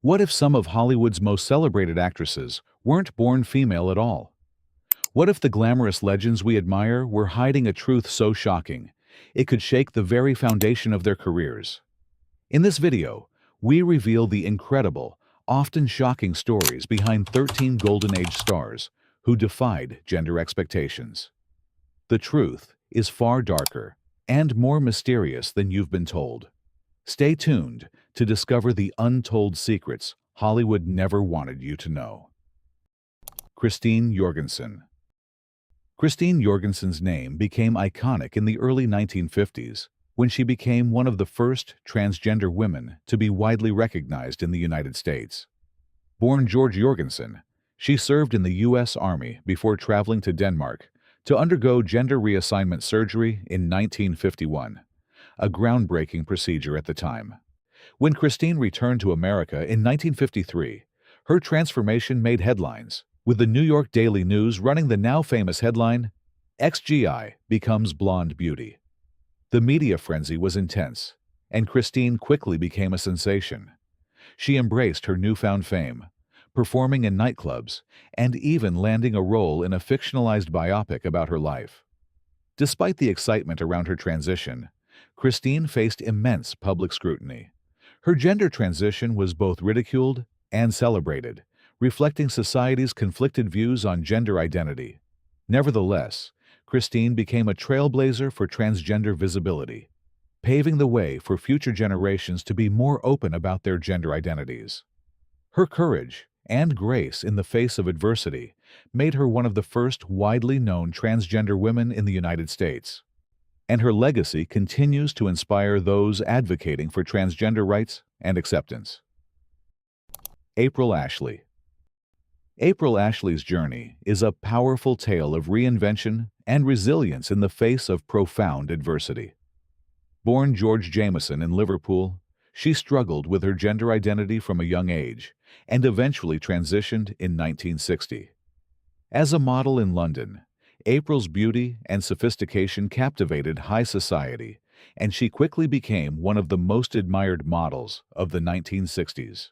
What if some of Hollywood's most celebrated actresses weren't born female at all? What if the glamorous legends we admire were hiding a truth so shocking it could shake the very foundation of their careers? In this video, we reveal the incredible, often shocking stories behind 13 Golden Age stars who defied gender expectations. The truth is far darker and more mysterious than you've been told. Stay tuned to discover the untold secrets Hollywood never wanted you to know. Christine Jorgensen. Christine Jorgensen's name became iconic in the early 1950s when she became one of the first transgender women to be widely recognized in the United States. Born George Jorgensen, she served in the U.S. Army before traveling to Denmark to undergo gender reassignment surgery in 1951, a groundbreaking procedure at the time. When Christine returned to America in 1953, her transformation made headlines, with the New York Daily News running the now famous headline, "XGI becomes blonde beauty." The media frenzy was intense, and Christine quickly became a sensation. She embraced her newfound fame, performing in nightclubs and even landing a role in a fictionalized biopic about her life. Despite the excitement around her transition, Christine faced immense public scrutiny. Her gender transition was both ridiculed and celebrated, reflecting society's conflicted views on gender identity. Nevertheless, Christine became a trailblazer for transgender visibility, paving the way for future generations to be more open about their gender identities. Her courage and grace in the face of adversity made her one of the first widely known transgender women in the United States. And her legacy continues to inspire those advocating for transgender rights and acceptance. April Ashley. April Ashley's journey is a powerful tale of reinvention and resilience in the face of profound adversity. Born George Jameson in Liverpool, she struggled with her gender identity from a young age and eventually transitioned in 1960. As a model in London, April's beauty and sophistication captivated high society, and she quickly became one of the most admired models of the 1960s.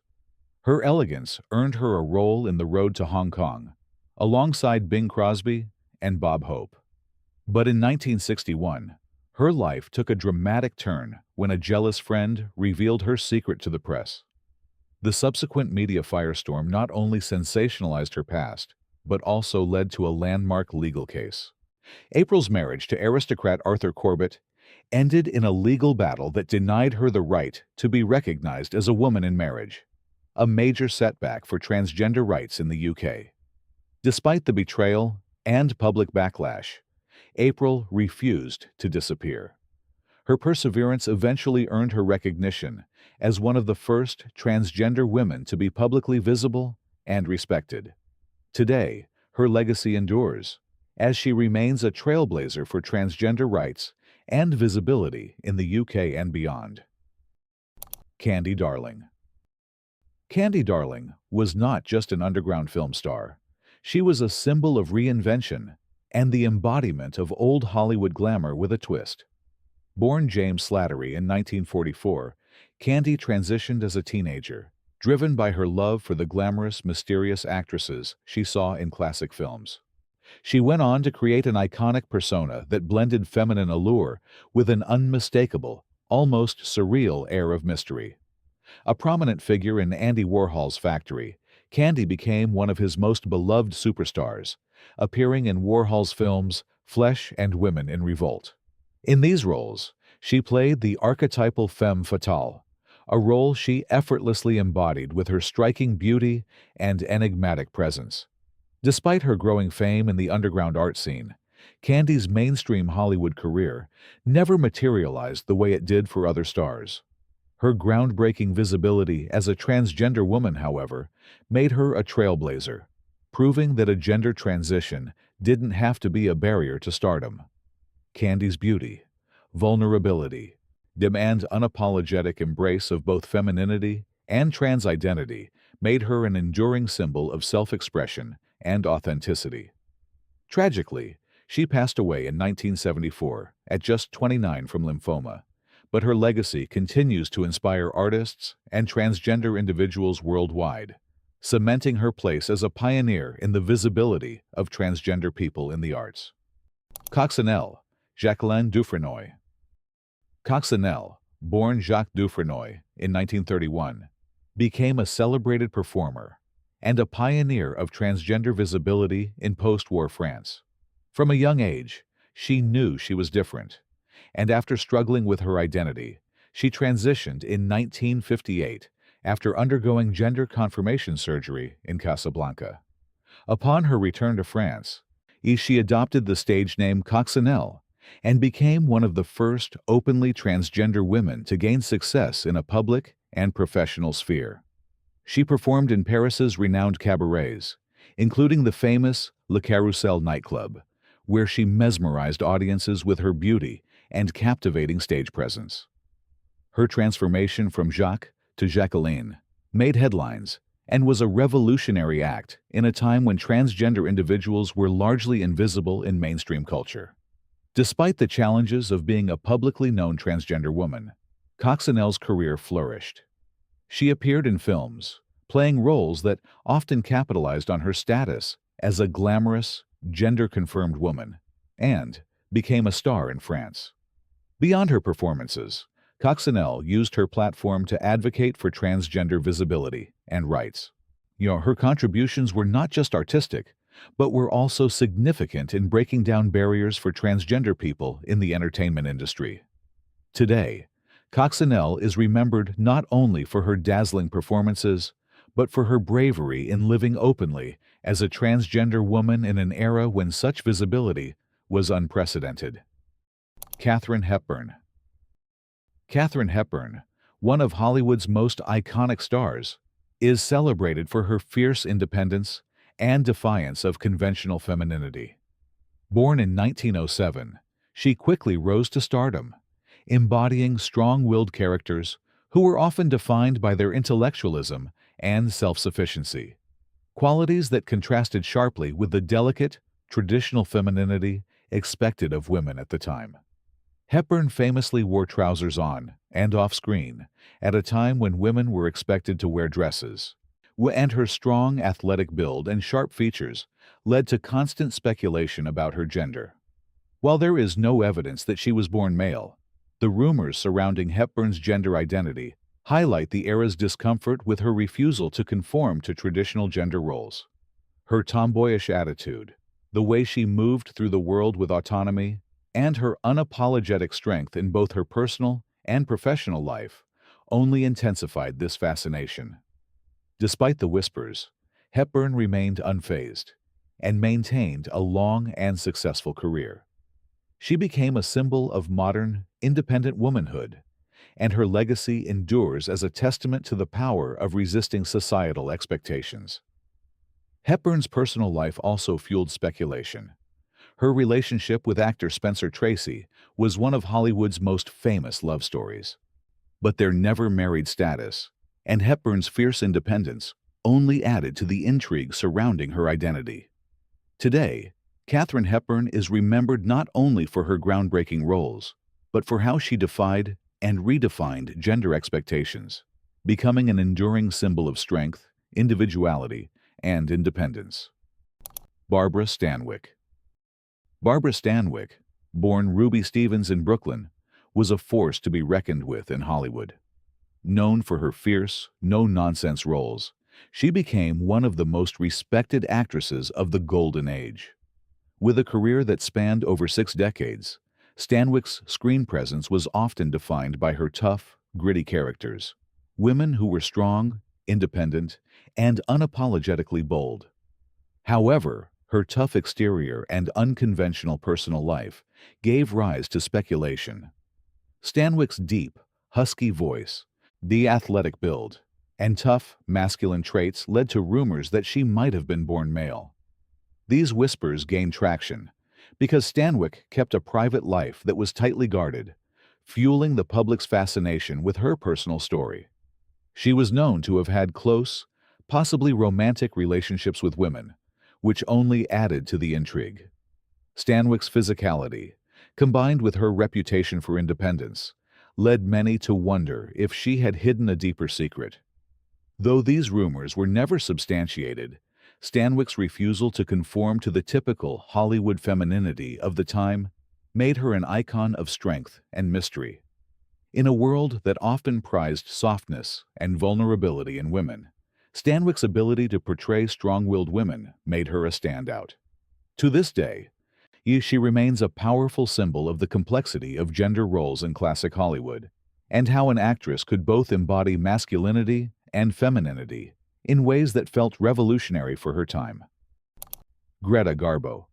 Her elegance earned her a role in The Road to Hong Kong, alongside Bing Crosby and Bob Hope. But in 1961, her life took a dramatic turn when a jealous friend revealed her secret to the press. The subsequent media firestorm not only sensationalized her past, but also led to a landmark legal case. April's marriage to aristocrat Arthur Corbett ended in a legal battle that denied her the right to be recognized as a woman in marriage, a major setback for transgender rights in the UK. Despite the betrayal and public backlash, April refused to disappear. Her perseverance eventually earned her recognition as one of the first transgender women to be publicly visible and respected. Today, her legacy endures, as she remains a trailblazer for transgender rights and visibility in the UK and beyond. Candy Darling. Candy Darling was not just an underground film star. She was a symbol of reinvention and the embodiment of old Hollywood glamour with a twist. Born James Slattery in 1944, Candy transitioned as a teenager, driven by her love for the glamorous, mysterious actresses she saw in classic films. She went on to create an iconic persona that blended feminine allure with an unmistakable, almost surreal air of mystery. A prominent figure in Andy Warhol's factory, Candy became one of his most beloved superstars, appearing in Warhol's films Flesh and Women in Revolt. In these roles, she played the archetypal femme fatale, a role she effortlessly embodied with her striking beauty and enigmatic presence. Despite her growing fame in the underground art scene, Candy's mainstream Hollywood career never materialized the way it did for other stars. Her groundbreaking visibility as a transgender woman, however, made her a trailblazer, proving that a gender transition didn't have to be a barrier to stardom. Candy's beauty, vulnerability, and unapologetic embrace of both femininity and trans identity made her an enduring symbol of self-expression and authenticity. Tragically, she passed away in 1974 at just 29 from lymphoma, but her legacy continues to inspire artists and transgender individuals worldwide, cementing her place as a pioneer in the visibility of transgender people in the arts. Coccinelle, Jacqueline Dufresnoy. Coccinelle, born Jacques Dufresnoy in 1931, became a celebrated performer and a pioneer of transgender visibility in post-war France. From a young age, she knew she was different, and after struggling with her identity, she transitioned in 1958 after undergoing gender confirmation surgery in Casablanca. Upon her return to France, she adopted the stage name Coccinelle and became one of the first openly transgender women to gain success in a public and professional sphere. She performed in Paris's renowned cabarets, including the famous Le Carrousel nightclub, where she mesmerized audiences with her beauty and captivating stage presence. Her transformation from Jacques to Jacqueline made headlines and was a revolutionary act in a time when transgender individuals were largely invisible in mainstream culture. Despite the challenges of being a publicly known transgender woman, Coccinelle's career flourished. She appeared in films, playing roles that often capitalized on her status as a glamorous, gender-confirmed woman, and became a star in France. Beyond her performances, Coccinelle used her platform to advocate for transgender visibility and rights. Her contributions were not just artistic, but were also significant in breaking down barriers for transgender people in the entertainment industry. Today, Coccinelle is remembered not only for her dazzling performances, but for her bravery in living openly as a transgender woman in an era when such visibility was unprecedented. Katharine Hepburn. Katharine Hepburn, one of Hollywood's most iconic stars, is celebrated for her fierce independence and defiance of conventional femininity. Born in 1907, she quickly rose to stardom, embodying strong-willed characters who were often defined by their intellectualism and self-sufficiency, qualities that contrasted sharply with the delicate, traditional femininity expected of women at the time. Hepburn famously wore trousers on and off-screen at a time when women were expected to wear dresses, and her strong athletic build and sharp features led to constant speculation about her gender. While there is no evidence that she was born male, the rumors surrounding Hepburn's gender identity highlight the era's discomfort with her refusal to conform to traditional gender roles. Her tomboyish attitude, the way she moved through the world with autonomy, and her unapologetic strength in both her personal and professional life only intensified this fascination. Despite the whispers, Hepburn remained unfazed and maintained a long and successful career. She became a symbol of modern, independent womanhood, and her legacy endures as a testament to the power of resisting societal expectations. Hepburn's personal life also fueled speculation. Her relationship with actor Spencer Tracy was one of Hollywood's most famous love stories. But their never-married status and Hepburn's fierce independence only added to the intrigue surrounding her identity. Today, Katharine Hepburn is remembered not only for her groundbreaking roles, but for how she defied and redefined gender expectations, becoming an enduring symbol of strength, individuality, and independence. Barbara Stanwyck. Barbara Stanwyck, born Ruby Stevens in Brooklyn, was a force to be reckoned with in Hollywood. Known for her fierce, no-nonsense roles, she became one of the most respected actresses of the Golden Age. With a career that spanned over 6 decades, Stanwyck's screen presence was often defined by her tough, gritty characters, women who were strong, independent, and unapologetically bold. However, her tough exterior and unconventional personal life gave rise to speculation. Stanwyck's deep, husky voice, the athletic build, and tough, masculine traits led to rumors that she might have been born male. These whispers gained traction because Stanwyck kept a private life that was tightly guarded, fueling the public's fascination with her personal story. She was known to have had close, possibly romantic relationships with women, which only added to the intrigue. Stanwyck's physicality, combined with her reputation for independence, led many to wonder if she had hidden a deeper secret. Though these rumors were never substantiated, Stanwyck's refusal to conform to the typical Hollywood femininity of the time made her an icon of strength and mystery. In a world that often prized softness and vulnerability in women, Stanwyck's ability to portray strong-willed women made her a standout. To this day, she remains a powerful symbol of the complexity of gender roles in classic Hollywood, and how an actress could both embody masculinity and femininity in ways that felt revolutionary for her time. Greta Garbo.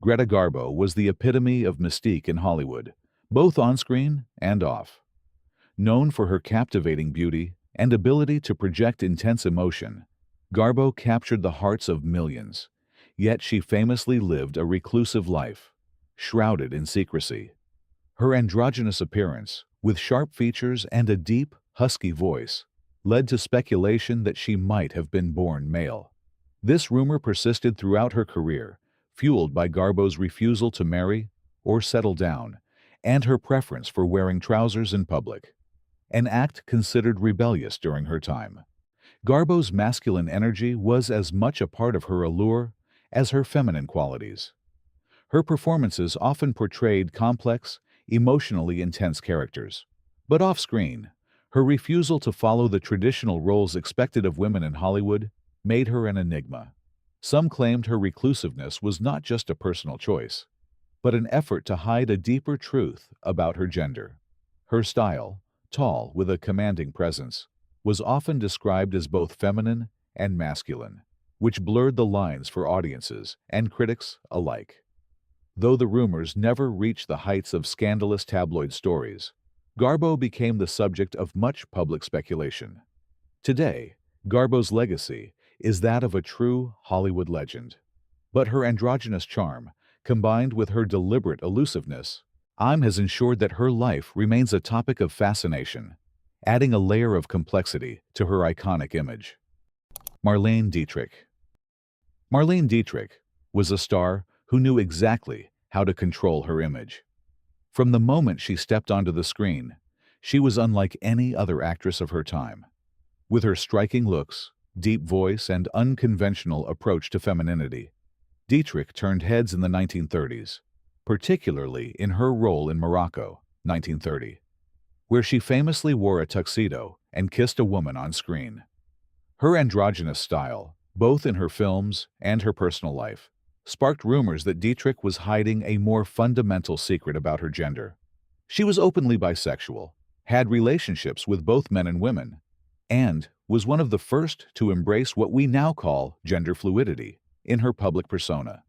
Greta Garbo was the epitome of mystique in Hollywood, both on-screen and off. Known for her captivating beauty and ability to project intense emotion, Garbo captured the hearts of millions, yet she famously lived a reclusive life, shrouded in secrecy. Her androgynous appearance, with sharp features and a deep, husky voice, led to speculation that she might have been born male. This rumor persisted throughout her career, fueled by Garbo's refusal to marry or settle down, and her preference for wearing trousers in public, an act considered rebellious during her time. Garbo's masculine energy was as much a part of her allure as her feminine qualities. Her performances often portrayed complex, emotionally intense characters. But off-screen, her refusal to follow the traditional roles expected of women in Hollywood made her an enigma. Some claimed her reclusiveness was not just a personal choice, but an effort to hide a deeper truth about her gender. Her style, tall with a commanding presence, was often described as both feminine and masculine, which blurred the lines for audiences and critics alike. Though the rumors never reached the heights of scandalous tabloid stories, Garbo became the subject of much public speculation. Today, Garbo's legacy is that of a true Hollywood legend. But her androgynous charm, combined with her deliberate elusiveness, has ensured that her life remains a topic of fascination, adding a layer of complexity to her iconic image. Marlene Dietrich. Marlene Dietrich was a star who knew exactly how to control her image. From the moment she stepped onto the screen, she was unlike any other actress of her time. With her striking looks, deep voice, and unconventional approach to femininity, Dietrich turned heads in the 1930s, particularly in her role in Morocco, 1930, where she famously wore a tuxedo and kissed a woman on screen. Her androgynous style, both in her films and her personal life, sparked rumors that Dietrich was hiding a more fundamental secret about her gender. She was openly bisexual, had relationships with both men and women, and was one of the first to embrace what we now call gender fluidity in her public persona.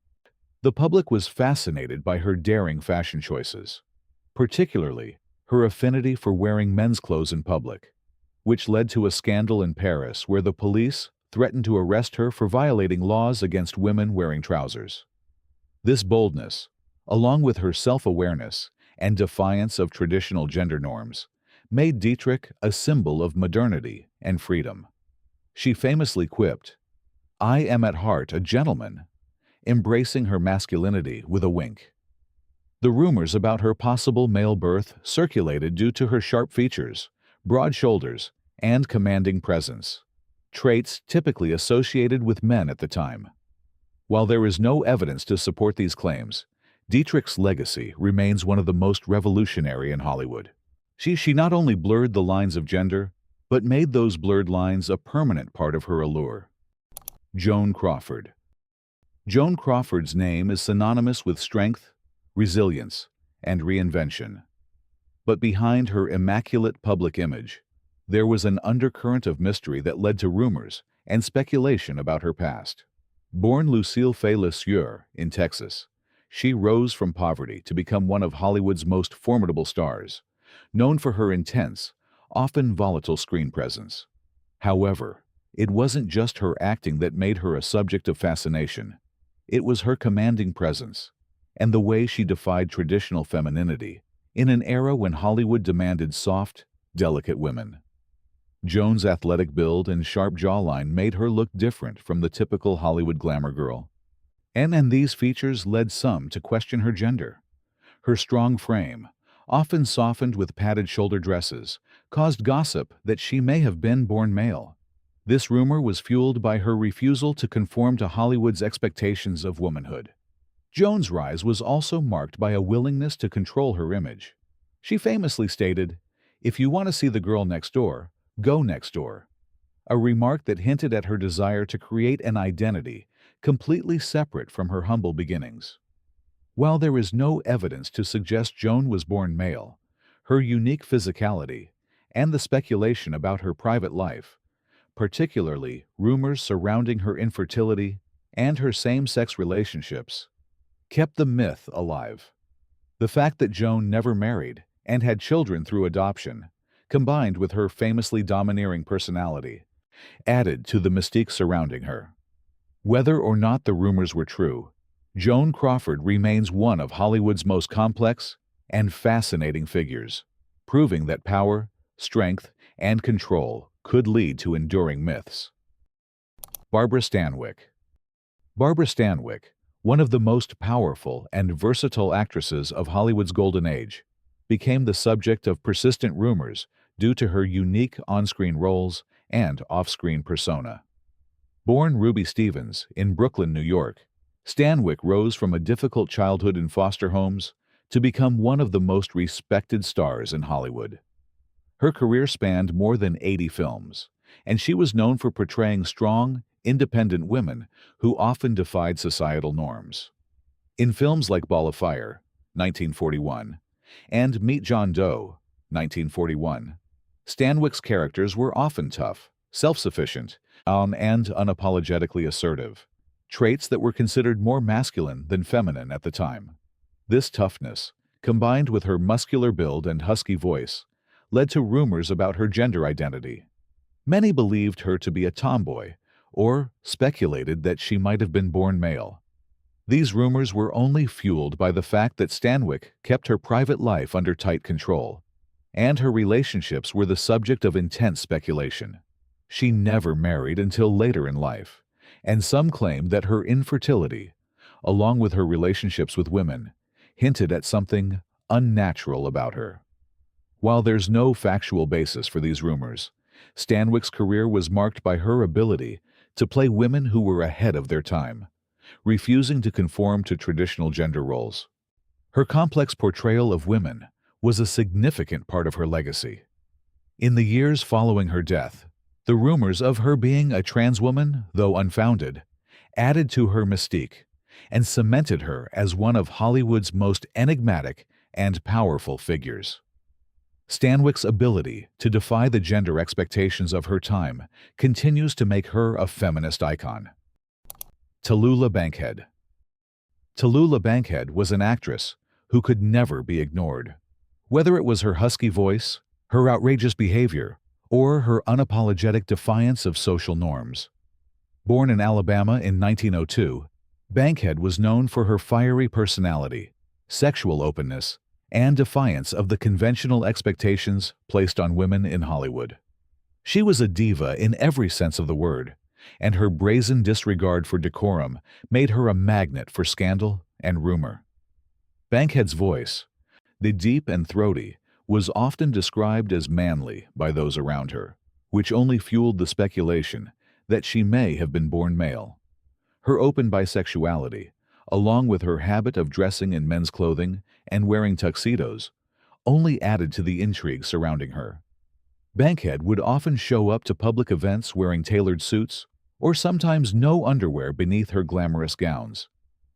The public was fascinated by her daring fashion choices, particularly her affinity for wearing men's clothes in public, which led to a scandal in Paris where the police threatened to arrest her for violating laws against women wearing trousers. This boldness, along with her self-awareness and defiance of traditional gender norms, made Dietrich a symbol of modernity and freedom. She famously quipped, "I am at heart a gentleman," embracing her masculinity with a wink. The rumors about her possible male birth circulated due to her sharp features, broad shoulders, and commanding presence, traits typically associated with men at the time. While there is no evidence to support these claims, Dietrich's legacy remains one of the most revolutionary in Hollywood. She not only blurred the lines of gender, but made those blurred lines a permanent part of her allure. Joan Crawford. Joan Crawford's name is synonymous with strength, resilience, and reinvention. But behind her immaculate public image, there was an undercurrent of mystery that led to rumors and speculation about her past. Born Lucille Fay LeSueur in Texas, she rose from poverty to become one of Hollywood's most formidable stars, known for her intense, often volatile screen presence. However, it wasn't just her acting that made her a subject of fascination. It was her commanding presence and the way she defied traditional femininity in an era when Hollywood demanded soft, delicate women. Joan's athletic build and sharp jawline made her look different from the typical Hollywood glamour girl. And these features led some to question her gender. Her strong frame, often softened with padded shoulder dresses, caused gossip that she may have been born male. This rumor was fueled by her refusal to conform to Hollywood's expectations of womanhood. Joan's rise was also marked by a willingness to control her image. She famously stated, "If you want to see the girl next door, go next door," a remark that hinted at her desire to create an identity completely separate from her humble beginnings. While there is no evidence to suggest Joan was born male, her unique physicality and the speculation about her private life, particularly rumors surrounding her infertility and her same-sex relationships, kept the myth alive. The fact that Joan never married and had children through adoption, combined with her famously domineering personality, added to the mystique surrounding her. Whether or not the rumors were true, Joan Crawford remains one of Hollywood's most complex and fascinating figures, proving that power, strength, and control could lead to enduring myths. Barbara Stanwyck. Barbara Stanwyck, one of the most powerful and versatile actresses of Hollywood's golden age, became the subject of persistent rumors due to her unique on-screen roles and off-screen persona. Born Ruby Stevens in Brooklyn, New York, Stanwyck rose from a difficult childhood in foster homes to become one of the most respected stars in Hollywood. Her career spanned more than 80 films, and she was known for portraying strong, independent women who often defied societal norms. In films like Ball of Fire, 1941, and Meet John Doe, 1941, Stanwyck's characters were often tough, self-sufficient, and unapologetically assertive, traits that were considered more masculine than feminine at the time. This toughness, combined with her muscular build and husky voice, led to rumors about her gender identity. Many believed her to be a tomboy, or speculated that she might have been born male. These rumors were only fueled by the fact that Stanwyck kept her private life under tight control, and her relationships were the subject of intense speculation. She never married until later in life, and some claim that her infertility, along with her relationships with women, hinted at something unnatural about her. While there's no factual basis for these rumors, Stanwyck's career was marked by her ability to play women who were ahead of their time, refusing to conform to traditional gender roles. Her complex portrayal of women was a significant part of her legacy. In the years following her death, the rumors of her being a trans woman, though unfounded, added to her mystique and cemented her as one of Hollywood's most enigmatic and powerful figures. Stanwyck's ability to defy the gender expectations of her time continues to make her a feminist icon. Tallulah Bankhead. Tallulah Bankhead was an actress who could never be ignored. Whether it was her husky voice, her outrageous behavior, or her unapologetic defiance of social norms. Born in Alabama in 1902, Bankhead was known for her fiery personality, sexual openness, and defiance of the conventional expectations placed on women in Hollywood. She was a diva in every sense of the word, and her brazen disregard for decorum made her a magnet for scandal and rumor. Bankhead's voice, the deep and throaty, was often described as manly by those around her, which only fueled the speculation that she may have been born male. Her open bisexuality, along with her habit of dressing in men's clothing and wearing tuxedos, only added to the intrigue surrounding her. Bankhead would often show up to public events wearing tailored suits or sometimes no underwear beneath her glamorous gowns,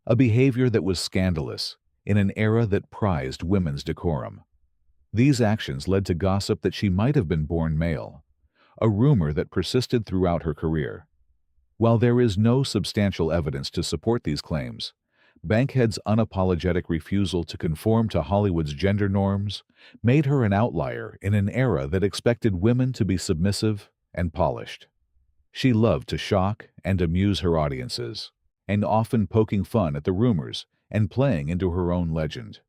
a behavior that was scandalous in an era that prized women's decorum. These actions led to gossip that she might have been born male, a rumor that persisted throughout her career. While there is no substantial evidence to support these claims, Bankhead's unapologetic refusal to conform to Hollywood's gender norms made her an outlier in an era that expected women to be submissive and polished. She loved to shock and amuse her audiences, and often poking fun at the rumors and playing into her own legend.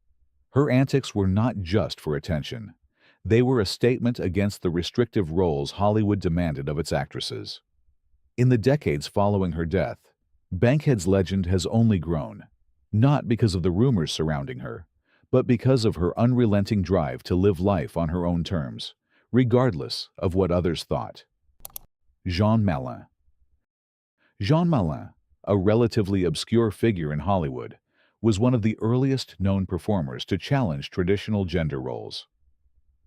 Her antics were not just for attention. They were a statement against the restrictive roles Hollywood demanded of its actresses. In the decades following her death, Bankhead's legend has only grown, not because of the rumors surrounding her, but because of her unrelenting drive to live life on her own terms, regardless of what others thought. Jean Malin. Jean Malin, a relatively obscure figure in Hollywood, was one of the earliest known performers to challenge traditional gender roles.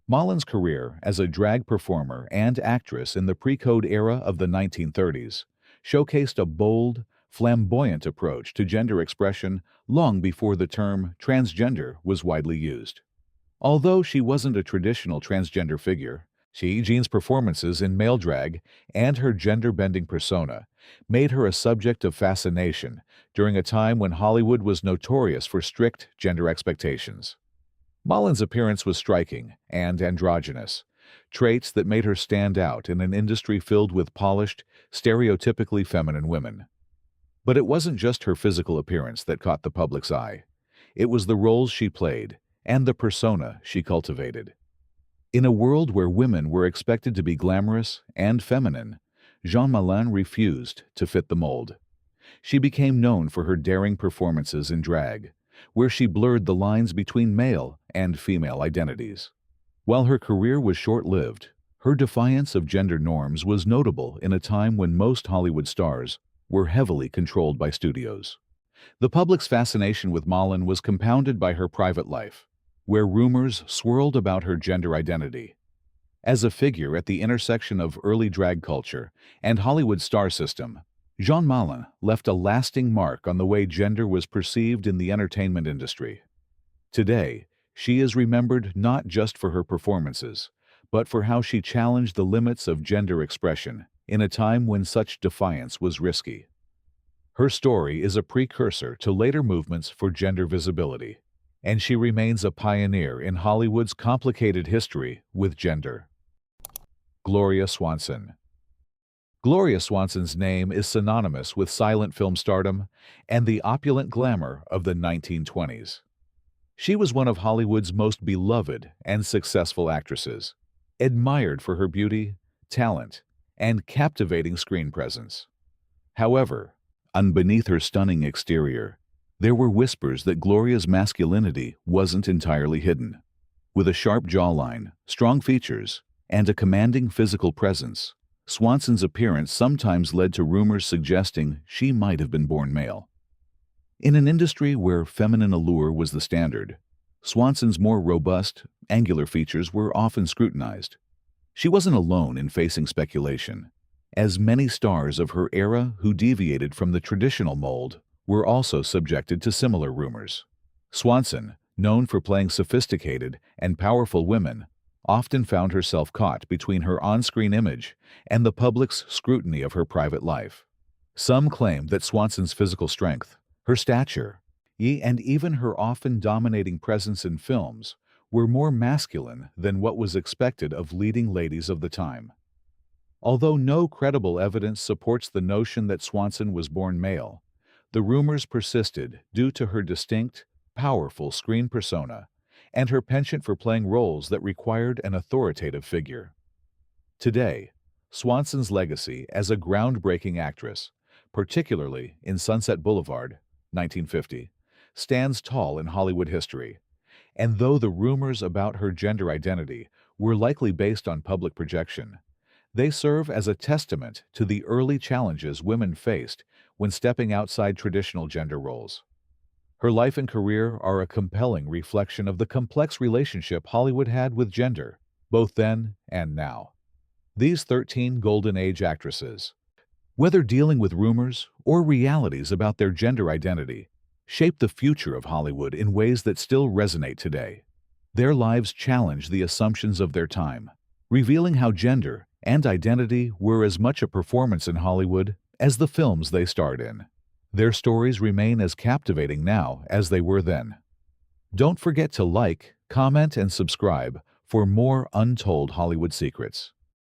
Malin's career as a drag performer and actress in the pre-code era of the 1930s showcased a bold, flamboyant approach to gender expression long before the term transgender was widely used. Although she wasn't a traditional transgender figure, Jean's performances in male drag and her gender-bending persona made her a subject of fascination during a time when Hollywood was notorious for strict gender expectations. Malin's appearance was striking and androgynous, traits that made her stand out in an industry filled with polished, stereotypically feminine women. But it wasn't just her physical appearance that caught the public's eye. It was the roles she played and the persona she cultivated. In a world where women were expected to be glamorous and feminine, Jean Malin refused to fit the mold. She became known for her daring performances in drag, where she blurred the lines between male and female identities. While her career was short-lived, her defiance of gender norms was notable in a time when most Hollywood stars were heavily controlled by studios. The public's fascination with Malin was compounded by her private life, where rumors swirled about her gender identity. As a figure at the intersection of early drag culture and Hollywood's star system, Jean Malin left a lasting mark on the way gender was perceived in the entertainment industry. Today, she is remembered not just for her performances, but for how she challenged the limits of gender expression in a time when such defiance was risky. Her story is a precursor to later movements for gender visibility, and she remains a pioneer in Hollywood's complicated history with gender. Gloria Swanson. Gloria Swanson's name is synonymous with silent film stardom and the opulent glamour of the 1920s. She was one of Hollywood's most beloved and successful actresses, admired for her beauty, talent, and captivating screen presence. However, beneath her stunning exterior, there were whispers that Gloria's masculinity wasn't entirely hidden. With a sharp jawline, strong features, and a commanding physical presence, Swanson's appearance sometimes led to rumors suggesting she might have been born male. In an industry where feminine allure was the standard, Swanson's more robust, angular features were often scrutinized. She wasn't alone in facing speculation, as many stars of her era who deviated from the traditional mold were also subjected to similar rumors. Swanson, known for playing sophisticated and powerful women, often found herself caught between her on-screen image and the public's scrutiny of her private life. Some claim that Swanson's physical strength, her stature, and even her often dominating presence in films were more masculine than what was expected of leading ladies of the time. Although no credible evidence supports the notion that Swanson was born male, the rumors persisted due to her distinct, powerful screen persona and her penchant for playing roles that required an authoritative figure. Today, Swanson's legacy as a groundbreaking actress, particularly in Sunset Boulevard, 1950, stands tall in Hollywood history, and though the rumors about her gender identity were likely based on public projection, they serve as a testament to the early challenges women faced when stepping outside traditional gender roles. Her life and career are a compelling reflection of the complex relationship Hollywood had with gender, both then and now. These 13 Golden Age actresses, whether dealing with rumors or realities about their gender identity, shaped the future of Hollywood in ways that still resonate today. Their lives challenge the assumptions of their time, revealing how gender and identity were as much a performance in Hollywood as the films they starred in. Their stories remain as captivating now as they were then. Don't forget to like, comment, and subscribe for more untold Hollywood secrets.